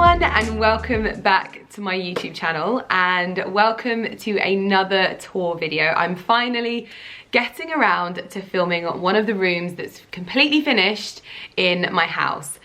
everyone, and welcome back to my YouTube channel, and welcome to another tour video. I'm finally getting around to filming one of the rooms that's completely finished in my house.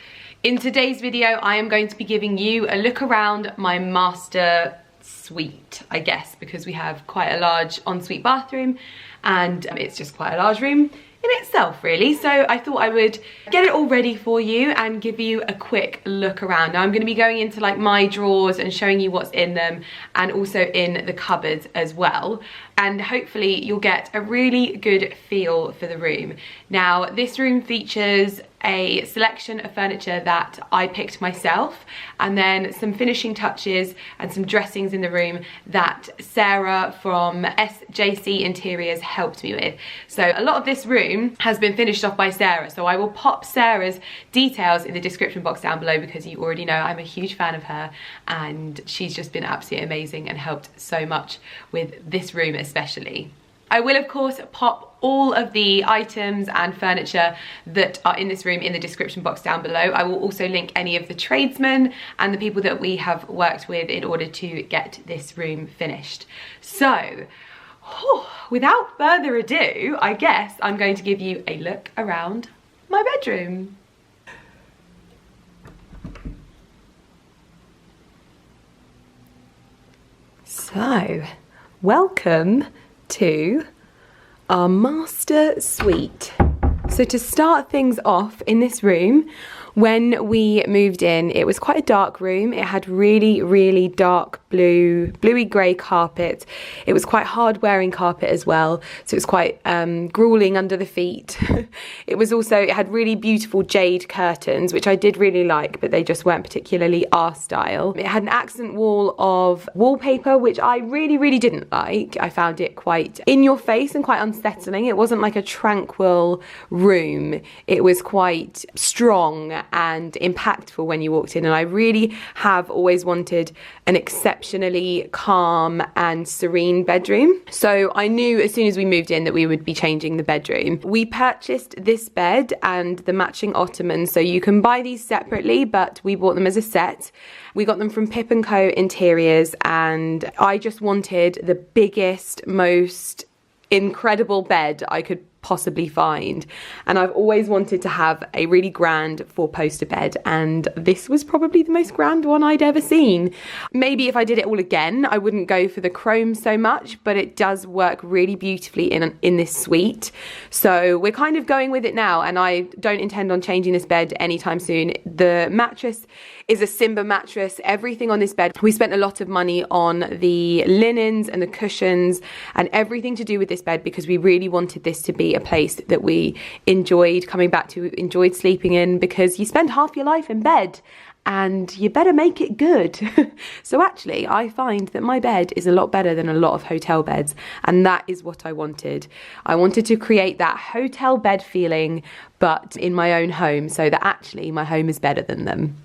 In today's video, I am going to be giving you a look around my master suite, I guess, because we have quite a large ensuite bathroom and it's just quite a large room in itself, really. So I thought I would get it all ready for you and give you a quick look around. Now I'm going to be going into like my drawers and showing you what's in them, and also in the cupboards as well, and hopefully you'll get a really good feel for the room. Now this room features a selection of furniture that I picked myself, and then some finishing touches and some dressings in the room that Sarah from SJC Interiors helped me with. So a lot of this room has been finished off by Sarah, so I will pop Sarah's details in the description box down below, because you already know I'm a huge fan of her and she's just been absolutely amazing and helped so much with this room especially. I will of course pop all of the items and furniture that are in this room in the description box down below. I will also link any of the tradesmen and the people that we have worked with in order to get this room finished. So, without further ado, I guess I'm going to give you a look around my bedroom. So, welcome to our master suite. So to start things off in this room, when we moved in, it was quite a dark room. It had really dark bluey grey carpet. It was quite hard wearing carpet as well, so it was quite grueling under the feet. It had really beautiful jade curtains, which I did really like, but they just weren't particularly our style. It had an accent wall of wallpaper, which I really didn't like. I found it quite in your face and quite unsettling. It wasn't like a tranquil room. It was quite strong and impactful when you walked in, and I really have always wanted an exceptionally calm and serene bedroom. So I knew as soon as we moved in that we would be changing the bedroom. We purchased this bed and the matching ottoman, so you can buy these separately, but we bought them as a set. We got them from Pip & Co Interiors, and I just wanted the biggest, most incredible bed I could possibly find, and I've always wanted to have a really grand 4-poster bed, and this was probably the most grand one I'd ever seen. Maybe if I did it all again I wouldn't go for the chrome so much, but it does work really beautifully in this suite, so we're kind of going with it now, and I don't intend on changing this bed anytime soon. The mattress is a Simba mattress. Everything on this bed, we spent a lot of money on the linens and the cushions and everything to do with this bed, because we really wanted this to be a place that we enjoyed coming back to, enjoyed sleeping in, because you spend half your life in bed and you better make it good. So actually I find that my bed is a lot better than a lot of hotel beds, and that is what I wanted. I wanted to create that hotel bed feeling, but in my own home, so that actually my home is better than them.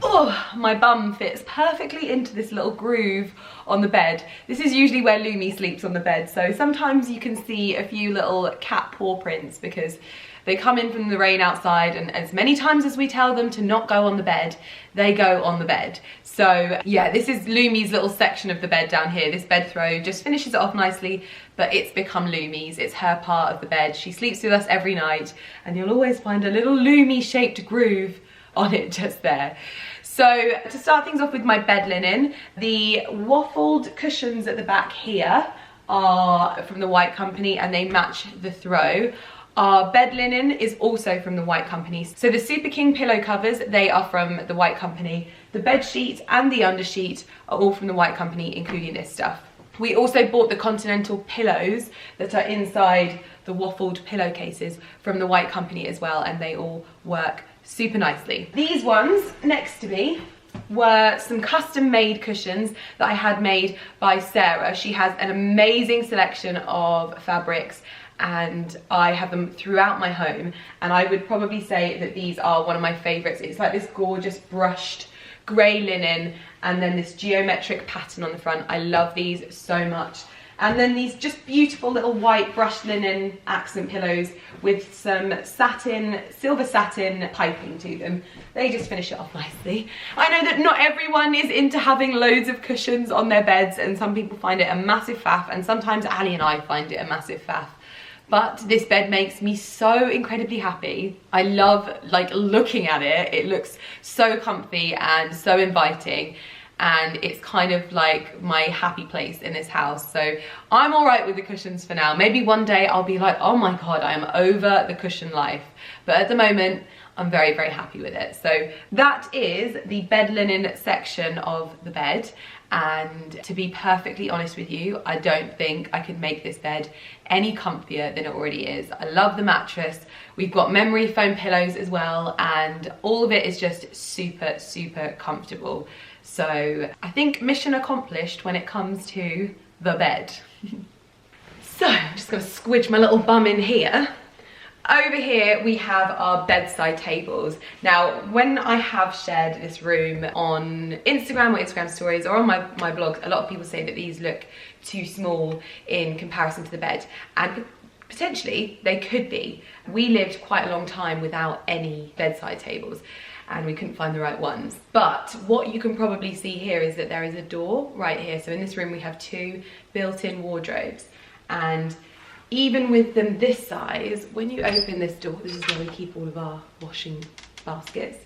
Oh, my bum fits perfectly into this little groove on the bed. This is usually where Lumi sleeps on the bed, so sometimes you can see a few little cat paw prints because they come in from the rain outside, and as many times as we tell them to not go on the bed, they go on the bed. So yeah, this is Lumi's little section of the bed down here. This bed throw just finishes it off nicely, but it's become Lumi's. It's her part of the bed. She sleeps with us every night, and you'll always find a little Lumi shaped groove on it just there. So to start things off with my bed linen, the waffled cushions at the back here are from the White Company, and they match the throw. Our bed linen is also from the White Company. So the Super King pillow covers, they are from the White Company. The bed sheet and the undersheet are all from the White Company, including this stuff. We also bought the Continental pillows that are inside the waffled pillowcases from the White Company as well, and they all work super nicely. These ones next to me were some custom made cushions that I had made by Sarah. She has an amazing selection of fabrics, and I have them throughout my home, and I would probably say that these are one of my favorites. It's like this gorgeous brushed grey linen and then this geometric pattern on the front. I love these so much. And then these just beautiful little white brushed linen accent pillows with some satin, silver satin piping to them. They just finish it off nicely. I know that not everyone is into having loads of cushions on their beds, and some people find it a massive faff, and sometimes Ali and I find it a massive faff. But this bed makes me so incredibly happy. I love like looking at it. It looks so comfy and so inviting. And it's kind of like my happy place in this house. So I'm all right with the cushions for now. Maybe one day I'll be like, oh my God, I am over the cushion life. But at the moment, I'm very, very happy with it. So that is the bed linen section of the bed. And to be perfectly honest with you, I don't think I could make this bed any comfier than it already is. I love the mattress. We've got memory foam pillows as well, and all of it is just super, super comfortable. So I think mission accomplished when it comes to the bed. So I'm just gonna squidge my little bum in here. Over here we have our bedside tables. Now, when I have shared this room on Instagram or Instagram stories or on my blog, a lot of people say that these look too small in comparison to the bed, and potentially they could be. We lived quite a long time without any bedside tables, and we couldn't find the right ones. But what you can probably see here is that there is a door right here. So in this room we have 2 built-in wardrobes, and even with them this size, when you open this door, this is where we keep all of our washing baskets,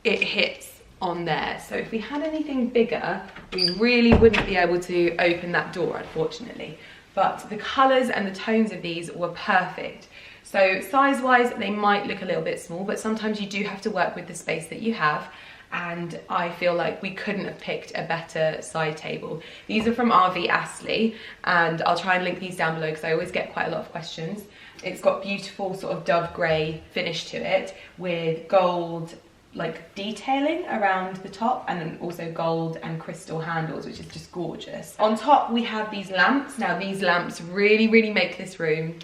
it hits on there. So if we had anything bigger, we really wouldn't be able to open that door, unfortunately. But the colours and the tones of these were perfect. So size-wise, they might look a little bit small, but sometimes you do have to work with the space that you have. And I feel like we couldn't have picked a better side table. These are from RV Astley, and I'll try and link these down below because I always get quite a lot of questions. It's got beautiful sort of dove grey finish to it with gold like detailing around the top, and then also gold and crystal handles, which is just gorgeous. On top we have these lamps. Now these lamps really, really make this room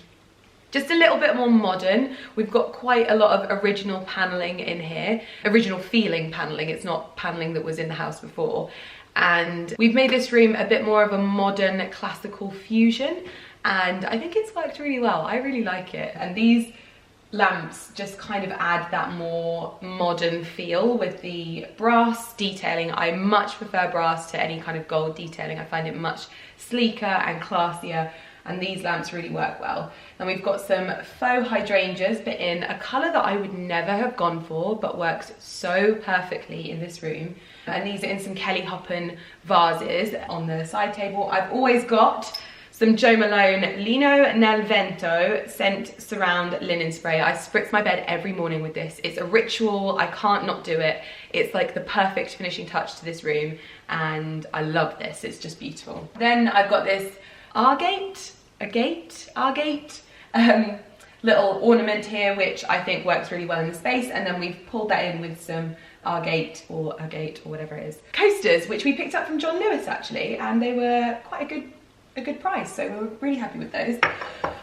just a little bit more modern. We've got quite a lot of original paneling in here, original feeling paneling. It's not paneling that was in the house before. And we've made this room a bit more of a modern classical fusion, and I think it's worked really well. I really like it. And these lamps just kind of add that more modern feel with the brass detailing. I much prefer brass to any kind of gold detailing. I find it much sleeker and classier, and these lamps really work well. And we've got some faux hydrangeas, but in a colour that I would never have gone for, but works so perfectly in this room. And these are in some Kelly Hoppen vases on the side table. I've always got some Jo Malone Lino nel Vento scent surround linen spray. I spritz my bed every morning with this. It's a ritual, I can't not do it. It's like the perfect finishing touch to this room, and I love this, it's just beautiful. Then I've got this AGATE little ornament here, which I think works really well in the space, and then we've pulled that in with some AGATE or whatever it is coasters, which we picked up from John Lewis actually, and they were quite a good price, so we were really happy with those.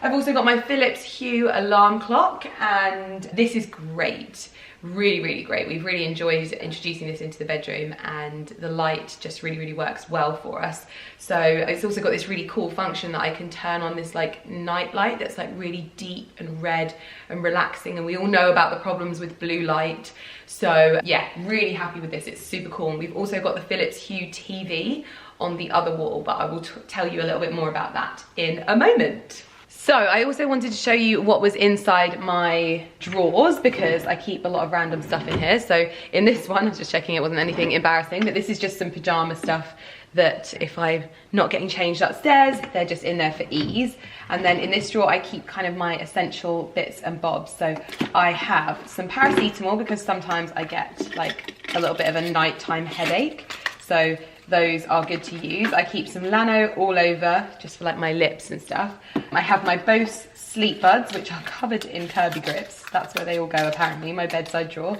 I've also got my Philips Hue alarm clock, and this is great. Really, really great. We've really enjoyed introducing this into the bedroom, and the light just really, really works well for us. So it's also got this really cool function that I can turn on this like night light that's like really deep and red and relaxing, and we all know about the problems with blue light. So yeah, really happy with this. It's super cool. And we've also got the Philips Hue TV on the other wall, but I will tell you a little bit more about that in a moment. So I also wanted to show you what was inside my drawers, because I keep a lot of random stuff in here. So in this one, I was just checking it wasn't anything embarrassing, but this is just some pajama stuff that if I'm not getting changed upstairs, they're just in there for ease. And then in this drawer, I keep kind of my essential bits and bobs. So I have some paracetamol, because sometimes I get like a little bit of a nighttime headache. So those are good to use. I keep some Lano all over, just for like my lips and stuff. I have my Bose sleep buds, which are covered in Kirby grips. That's where they all go apparently, my bedside drawer.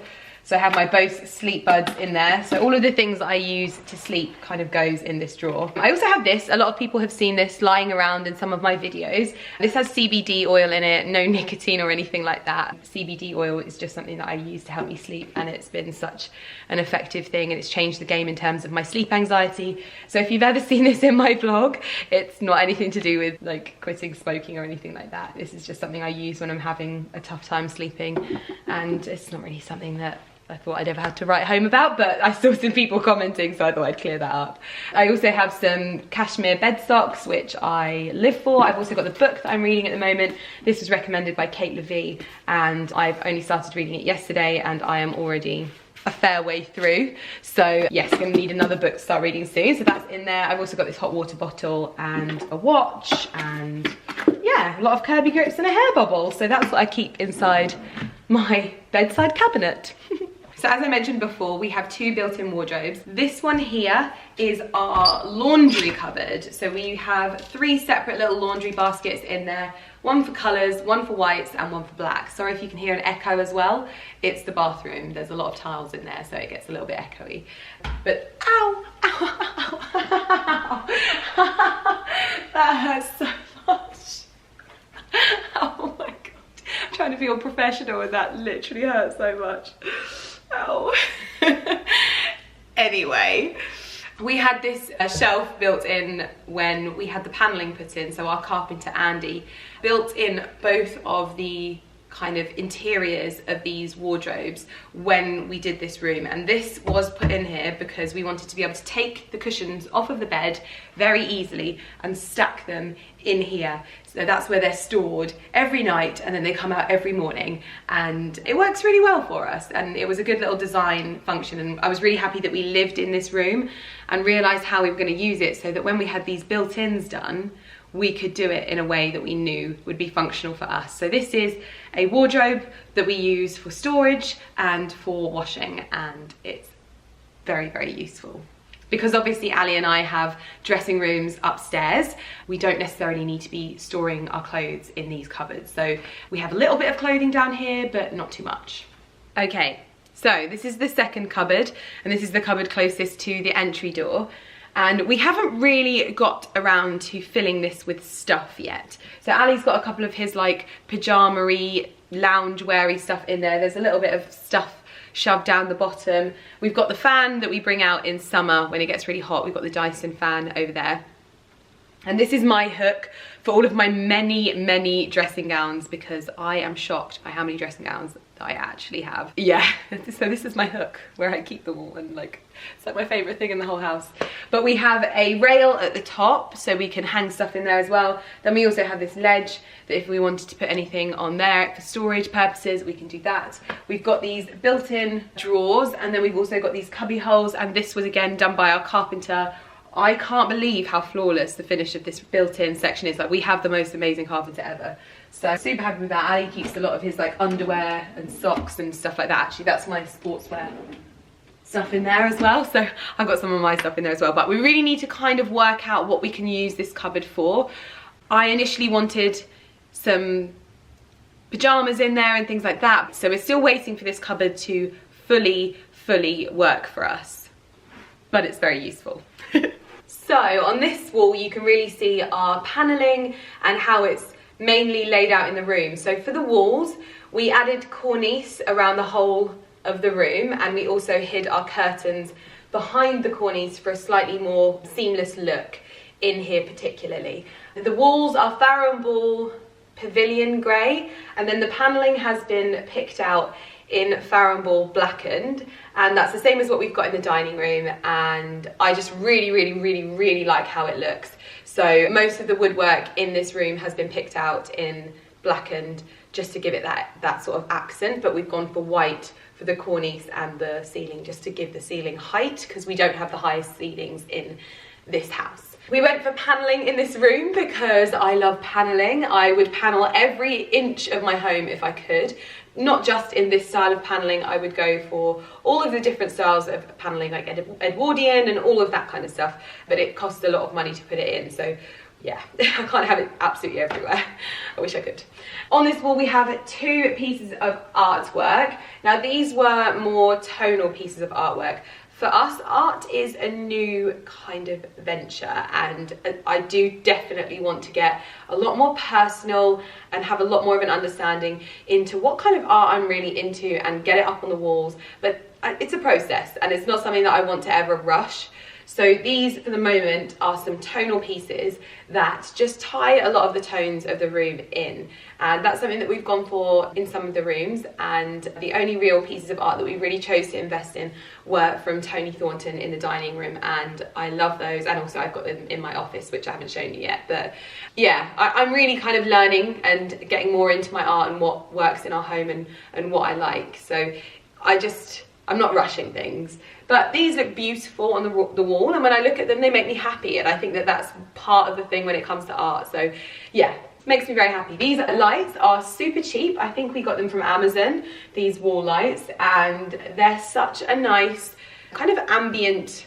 So I have my Bose sleep buds in there. So all of the things that I use to sleep kind of goes in this drawer. I also have this. A lot of people have seen this lying around in some of my videos. This has CBD oil in it, no nicotine or anything like that. CBD oil is just something that I use to help me sleep, and it's been such an effective thing, and it's changed the game in terms of my sleep anxiety. So if you've ever seen this in my vlog, it's not anything to do with like quitting smoking or anything like that. This is just something I use when I'm having a tough time sleeping, and it's not really something that I thought I'd ever have to write home about, but I saw some people commenting, so I thought I'd clear that up. I also have some cashmere bed socks, which I live for. I've also got the book that I'm reading at the moment. This was recommended by Kate Levy, and I've only started reading it yesterday, and I am already a fair way through. So yes, gonna need another book to start reading soon. So that's in there. I've also got this hot water bottle and a watch, and yeah, a lot of Kirby grips and a hair bubble. So that's what I keep inside my bedside cabinet. So as I mentioned before, we have two built-in wardrobes. This one here is our laundry cupboard. So we have 3 separate little laundry baskets in there. One for colours, one for whites, and one for black. Sorry if you can hear an echo as well. It's the bathroom. There's a lot of tiles in there, so it gets a little bit echoey. But ow, ow, ow, ow. That hurts so much. Oh my God. I'm trying to feel professional, and that literally hurts so much. Oh. Anyway, we had this shelf built in when we had the paneling put in. So our carpenter Andy built in both of the kind of interiors of these wardrobes when we did this room, and this was put in here because we wanted to be able to take the cushions off of the bed very easily and stack them in here. So that's where they're stored every night, and then they come out every morning, and it works really well for us, and it was a good little design function. And I was really happy that we lived in this room and realized how we were going to use it, so that when we had these built-ins done, we could do it in a way that we knew would be functional for us. So this is a wardrobe that we use for storage and for washing, and it's very, very useful. Because obviously Ali and I have dressing rooms upstairs, we don't necessarily need to be storing our clothes in these cupboards. So we have a little bit of clothing down here, but not too much. Okay, so this is the second cupboard, and this is the cupboard closest to the entry door. And we haven't really got around to filling this with stuff yet. So Ali's got a couple of his like pajama-y, lounge-weary stuff in there. There's a little bit of stuff shoved down the bottom. We've got the fan that we bring out in summer when it gets really hot. We've got the Dyson fan over there. And this is my hook for all of my many, many dressing gowns, because I am shocked by how many dressing gowns that I actually have. Yeah, so this is my hook where I keep them all, and like, it's like my favourite thing in the whole house. But we have a rail at the top so we can hang stuff in there as well. Then we also have this ledge that if we wanted to put anything on there for storage purposes, we can do that. We've got these built-in drawers, and then we've also got these cubby holes, and this was again done by our carpenter. I can't believe how flawless the finish of this built-in section is. Like, we have the most amazing carpenter ever. So super happy with that. Ali keeps a lot of his like underwear and socks and stuff like that. Actually, that's my sportswear stuff in there as well. So I've got some of my stuff in there as well. But we really need to kind of work out what we can use this cupboard for. I initially wanted some pajamas in there and things like that. So we're still waiting for this cupboard to fully work for us. But it's very useful. So on this wall you can really see our paneling and how it's mainly laid out in the room. So for the walls we added cornice around the whole of the room, and we also hid our curtains behind the cornice for a slightly more seamless look in here particularly. The walls are Farrow & Ball pavilion grey, and then the paneling has been picked out in Farrow & Ball blackened, and that's the same as what we've got in the dining room, and I just really like how it looks. So most of the woodwork in this room has been picked out in blackened just to give it that sort of accent, but we've gone for white for the cornice and the ceiling, just to give the ceiling height, because we don't have the highest ceilings in this house. We went for paneling in this room because I love paneling. I would panel every inch of my home if I could. Not just in this style of paneling, I would go for all of the different styles of paneling, like Edwardian and all of that kind of stuff, but it costs a lot of money to put it in. So yeah, I can't have it absolutely everywhere. I wish I could. On this wall we have 2 pieces of artwork. Now these were more tonal pieces of artwork. For us, art is a new kind of venture, and I do definitely want to get a lot more personal and have a lot more of an understanding into what kind of art I'm really into and get it up on the walls. But it's a process, and it's not something that I want to ever rush. So these, for the moment, are some tonal pieces that just tie a lot of the tones of the room in. And that's something that we've gone for in some of the rooms. And the only real pieces of art that we really chose to invest in were from Tony Thornton in the dining room. And I love those. And also I've got them in my office, which I haven't shown you yet. But yeah, I'm really kind of learning and getting more into my art and what works in our home and what I like. So I'm not rushing things. But these look beautiful on the wall, and when I look at them, they make me happy, and I think that that's part of the thing when it comes to art. So yeah, it makes me very happy. These lights are super cheap. I think we got them from Amazon, these wall lights, and they're such a nice kind of ambient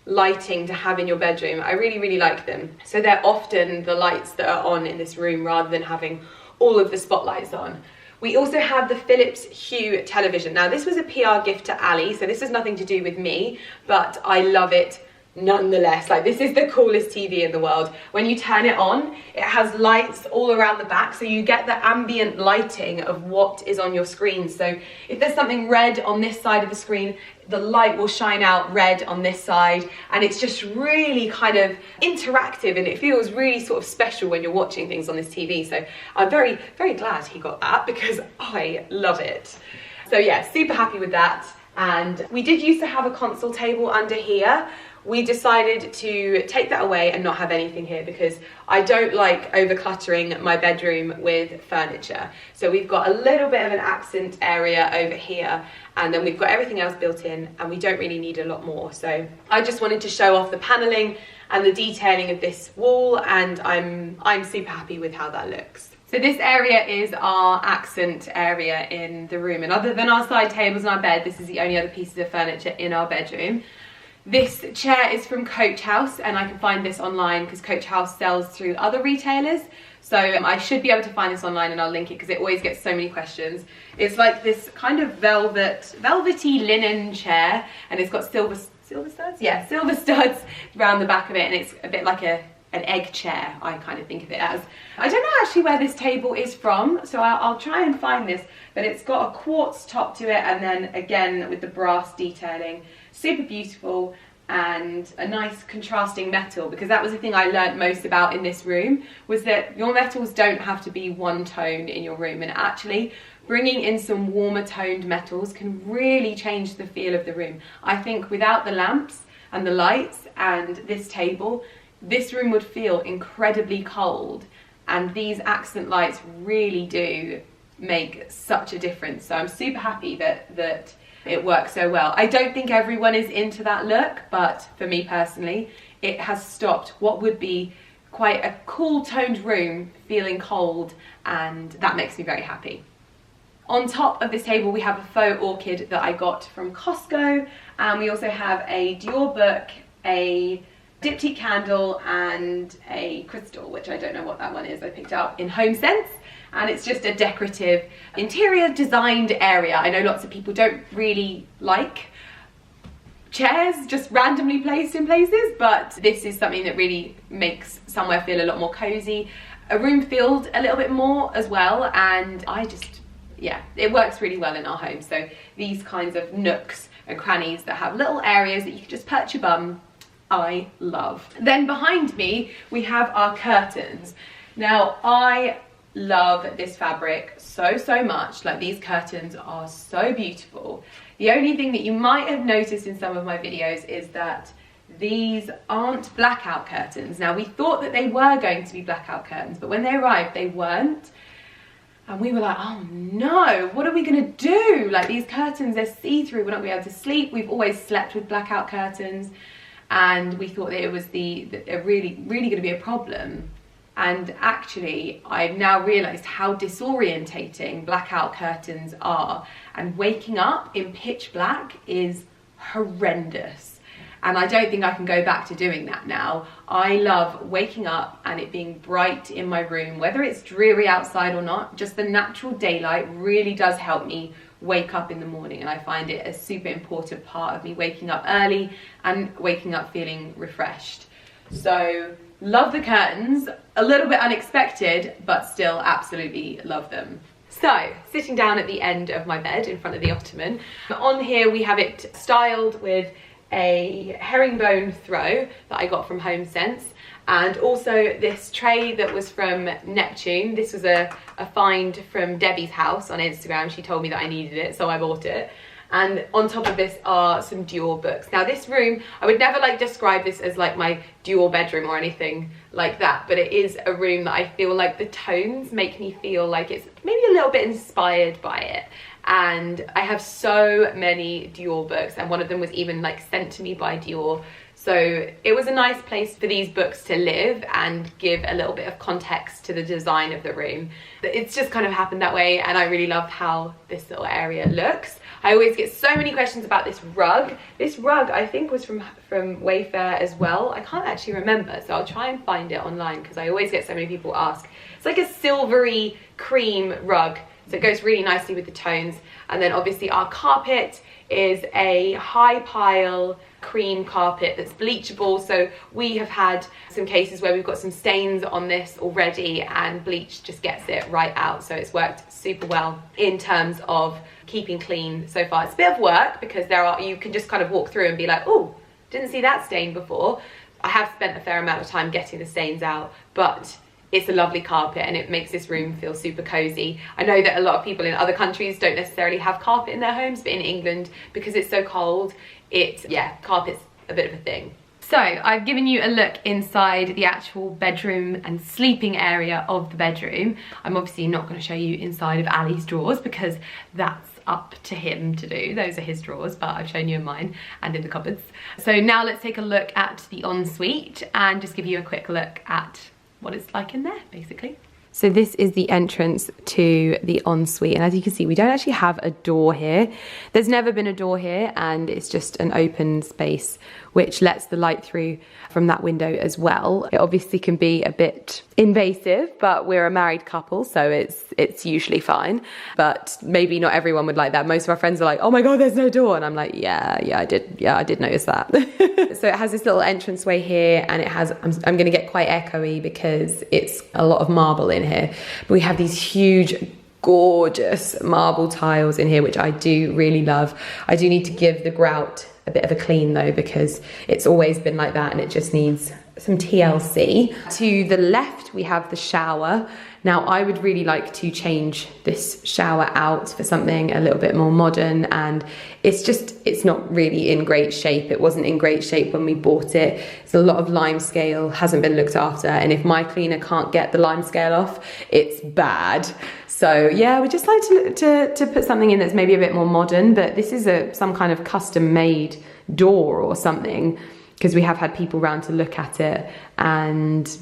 lighting to have in your bedroom. I really, really like them. So they're often the lights that are on in this room rather than having all of the spotlights on. We also have the Philips Hue Television. Now this was a PR gift to Ali, so this has nothing to do with me, but I love it nonetheless. Like, this is the coolest TV in the world. When you turn it on, it has lights all around the back, so you get the ambient lighting of what is on your screen. So if there's something red on this side of the screen, the light will shine out red on this side, and it's just really kind of interactive, and it feels really sort of special when you're watching things on this TV. So I'm very, very glad he got that, because I love it. So yeah, super happy with that. And we did used to have a console table under here. We decided to take that away and not have anything here, because I don't like over cluttering my bedroom with furniture. So we've got a little bit of an accent area over here, and then we've got everything else built in, and we don't really need a lot more. So I just wanted to show off the paneling and the detailing of this wall, and I'm super happy with how that looks. So this area is our accent area in the room, and other than our side tables and our bed, this is the only other pieces of furniture in our bedroom. This chair is from Coach House, and I can find this online because Coach House sells through other retailers. So I should be able to find this online, and I'll link it because it always gets so many questions. It's like this kind of velvety linen chair, and it's got silver studs? Yeah, silver studs around the back of it, and it's a bit like an egg chair, I kind of think of it as. I don't know actually where this table is from, so I'll try and find this, but it's got a quartz top to it, and then again with the brass detailing. Super beautiful, and a nice contrasting metal, because that was the thing I learned most about in this room, was that your metals don't have to be one tone in your room, and actually bringing in some warmer toned metals can really change the feel of the room. I think without the lamps and the lights and this table, this room would feel incredibly cold, and these accent lights really do make such a difference. So I'm super happy that it works so well. I don't think everyone is into that look, but for me personally, it has stopped what would be quite a cool toned room feeling cold, and that makes me very happy. On top of this table we have a faux orchid that I got from Costco, and we also have a Dior book, a diptyque candle, and a crystal, which I don't know what that one is, I picked up in HomeSense. And it's just a decorative interior designed area. I know lots of people don't really like chairs just randomly placed in places, but this is something that really makes somewhere feel a lot more cozy, a room filled a little bit more as well, and yeah, it works really well in our home. So these kinds of nooks and crannies that have little areas that you can just perch your bum, I love. Then behind me we have our curtains. Now I love this fabric so much. Like, these curtains are so beautiful. The only thing that you might have noticed in some of my videos is that these aren't blackout curtains. Now we thought that they were going to be blackout curtains, but when they arrived they weren't, and we were like, oh no, what are we gonna do? Like, these curtains, they're see-through, we're not gonna be able to sleep. We've always slept with blackout curtains, and we thought that it was really gonna be a problem. And actually, I've now realised how disorientating blackout curtains are, and waking up in pitch black is horrendous. and I don't think I can go back to doing that now. I love waking up and it being bright in my room, whether it's dreary outside or not. Just the natural daylight really does help me wake up in the morning, and I find it a super important part of me waking up early and waking up feeling refreshed. So love the curtains, a little bit unexpected, but still absolutely love them. So, sitting down at the end of my bed in front of the ottoman, on here we have it styled with a herringbone throw that I got from HOMESENSE, and also this tray that was from Neptune. This was a find from Debbie's house on Instagram. She told me that I needed it, so I bought it. And on top of this are some Dior books. Now this room, I would never like describe this as like my Dior bedroom or anything like that, but it is a room that I feel like the tones make me feel like it's maybe a little bit inspired by it. And I have so many Dior books, and one of them was even like sent to me by Dior. So it was a nice place for these books to live and give a little bit of context to the design of the room. It's just kind of happened that way, and I really love how this little area looks. I always get so many questions about this rug. This rug I think was from WAYFAIR as well. I can't actually remember, so I'll try and find it online because I always get so many people ask. It's like a silvery cream rug, so it goes really nicely with the tones. And then obviously our carpet is a high pile cream carpet that's bleachable. So we have had some cases where we've got some stains on this already, and bleach just gets it right out. So it's worked super well in terms of keeping clean so far. It's a bit of work because you can just kind of walk through and be like, oh, didn't see that stain before. I have spent a fair amount of time getting the stains out, but it's a lovely carpet and it makes this room feel super cozy. I know that a lot of people in other countries don't necessarily have carpet in their homes, but in England, because it's so cold, carpet's a bit of a thing. So I've given you a look inside the actual bedroom and sleeping area of the bedroom. I'm obviously not going to show you inside of Ali's drawers because that's up to him to do. Those are his drawers, but I've shown you in mine and in the cupboards. So now let's take a look at the ensuite and just give you a quick look at what it's like in there, basically. So this is the entrance to the ensuite, and as you can see, we don't actually have a door here. There's never been a door here, and it's just an open space which lets the light through from that window as well. It obviously can be a bit invasive, but we're a married couple, so it's usually fine. But maybe not everyone would like that. Most of our friends are like, oh my god, there's no door, and I'm like, yeah, I did notice that. So it has this little entranceway here, and it has, I'm gonna get quite echoey because it's a lot of marble in here. But we have these huge, gorgeous marble tiles in here, which I do really love. I do need to give the grout a bit of a clean though, because it's always been like that and it just needs some TLC. To the left we have the shower. Now I would really like to change this shower out for something a little bit more modern, and it's not really in great shape. It wasn't in great shape when we bought it. It's a lot of lime scale, hasn't been looked after, and if my cleaner can't get the lime scale off, it's bad. So yeah, we just like to put something in that's maybe a bit more modern, but this is some kind of custom made door or something, because we have had people round to look at it, and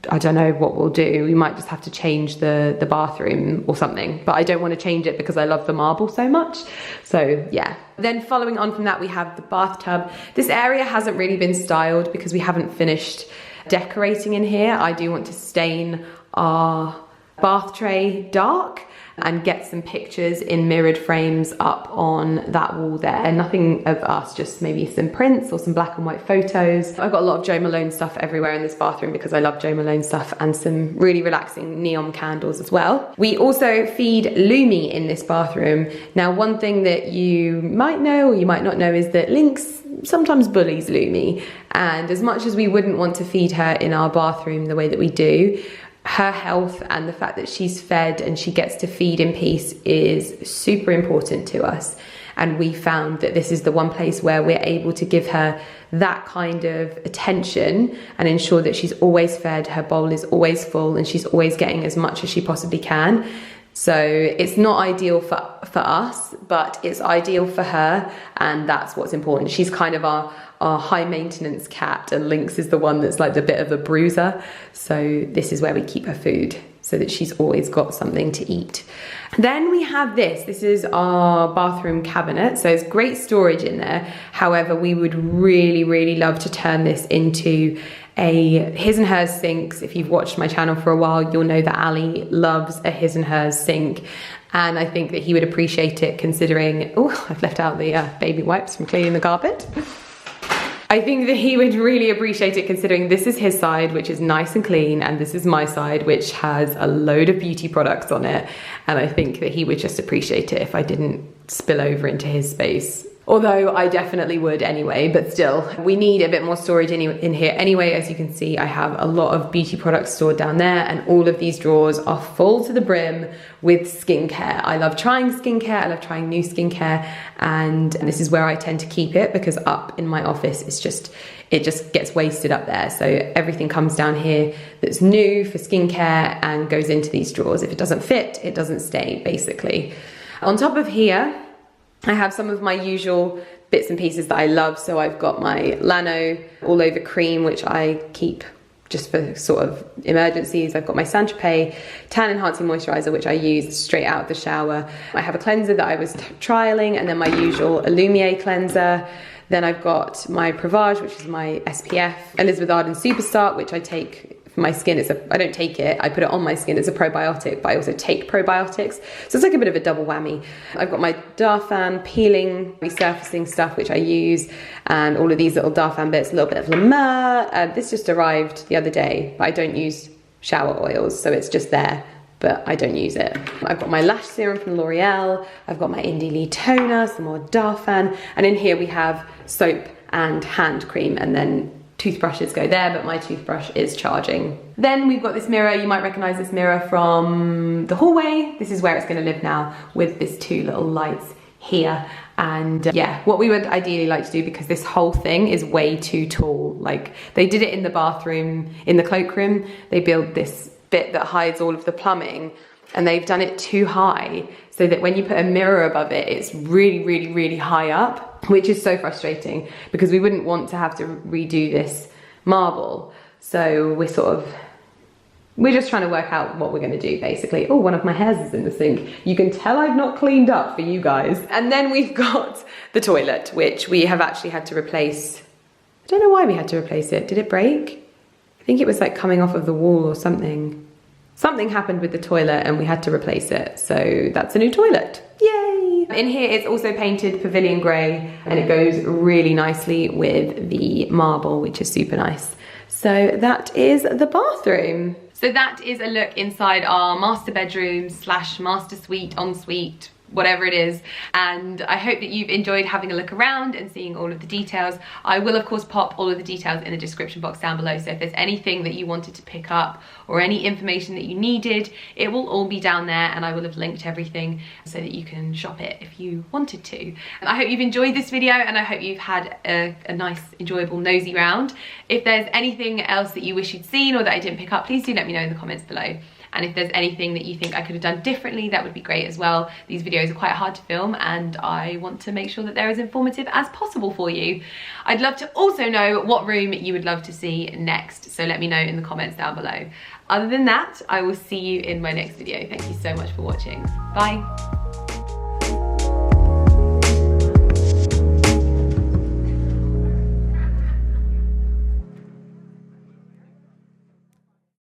I don't know what we'll do. We might just have to change the bathroom or something, but I don't want to change it because I love the marble so much. So yeah. Then following on from that, we have the bathtub. This area hasn't really been styled because we haven't finished decorating in here. I do want to stain our bath tray dark and get some pictures in mirrored frames up on that wall there. Nothing of us, just maybe some prints or some black and white photos. I've got a lot of Jo Malone stuff everywhere in this bathroom because I love Jo Malone stuff, and some really relaxing neon candles as well. We also feed Lumi in this bathroom. Now, one thing that you might know or you might not know is that Lynx sometimes bullies Lumi, and as much as we wouldn't want to feed her in our bathroom the way that we do, her health and the fact that she's fed and she gets to feed in peace is super important to us. And we found that this is the one place where we're able to give her that kind of attention and ensure that she's always fed, her bowl is always full, and she's always getting as much as she possibly can. So it's not ideal for us, but it's ideal for her, and that's what's important. She's kind of our high maintenance cat, and Lynx is the one that's like the bit of a bruiser. So this is where we keep her food. so that she's always got something to eat. Then we have this is our bathroom cabinet. So it's great storage in there. However, we would really love to turn this into a his and hers sinks. If you've watched my channel for a while, you'll know that Ali loves a his and hers sink. And I think that he would appreciate it, considering, oh, I've left out the baby wipes from cleaning the carpet. I think that he would really appreciate it, considering this is his side, which is nice and clean, and this is my side, which has a load of beauty products on it. And I think that he would just appreciate it if I didn't spill over into his space. Although I definitely would anyway, but still, we need a bit more storage in here anyway. As you can see, I have a lot of beauty products stored down there, and all of these drawers are full to the brim with skincare. I love trying skincare, I love trying new skincare, and this is where I tend to keep it, because up in my office, it just gets wasted up there. So everything comes down here that's new for skincare and goes into these drawers. If it doesn't fit, it doesn't stay, basically. On top of here, I have some of my usual bits and pieces that I love. So I've got my Lano all over cream, which I keep just for sort of emergencies. I've got my Saint-Tropez tan enhancing moisturizer, which I use straight out of the shower. I have a cleanser that I was trialing, and then my usual Illumier cleanser. Then I've got my Provage, which is my SPF, Elizabeth Arden Superstart, which I take for my skin. I don't take it, I put it on my skin as a probiotic, but I also take probiotics. So it's like a bit of a double whammy. I've got my Darphan peeling, resurfacing stuff, which I use, and all of these little Darphan bits, a little bit of La Mer. This just arrived the other day, but I don't use shower oils, so it's just there, but I don't use it. I've got my lash serum from L'Oreal, I've got my Indie Lee toner, some more Darphan, and in here we have soap and hand cream, and then toothbrushes go there, but my toothbrush is charging. Then we've got this mirror. You might recognize this mirror from the hallway. This is where it's going to live now, with these two little lights here. And yeah, what we would ideally like to do, because this whole thing is way too tall. Like, they did it in the bathroom, in the cloakroom, they built this bit that hides all of the plumbing, and they've done it too high, so that when you put a mirror above it, it's really high up, which is so frustrating, because we wouldn't want to have to redo this marble. So we're just trying to work out what we're going to do, basically. Oh, one of my hairs is in the sink. You can tell I've not cleaned up for you guys. And then we've got the toilet, which we have actually had to replace. I don't know why we had to replace it. Did it break? I think it was like coming off of the wall or something. Something happened with the toilet and we had to replace it. So that's a new toilet. Yay! In here it's also painted pavilion grey, and it goes really nicely with the marble, which is super nice. So that is the bathroom. So that is a look inside our master bedroom / master suite, ensuite, whatever it is, and I hope that you've enjoyed having a look around and seeing all of the details. I will of course pop all of the details in the description box down below, so if there's anything that you wanted to pick up or any information that you needed, it will all be down there, and I will have linked everything so that you can shop it if you wanted to. And I hope you've enjoyed this video, and I hope you've had a nice enjoyable nosy round. If there's anything else that you wish you'd seen or that I didn't pick up, please do let me know in the comments below. And if there's anything that you think I could have done differently, that would be great as well. These videos are quite hard to film, and I want to make sure that they're as informative as possible for you. I'd love to also know what room you would love to see next, so let me know in the comments down below. Other than that, I will see you in my next video. Thank you so much for watching. Bye.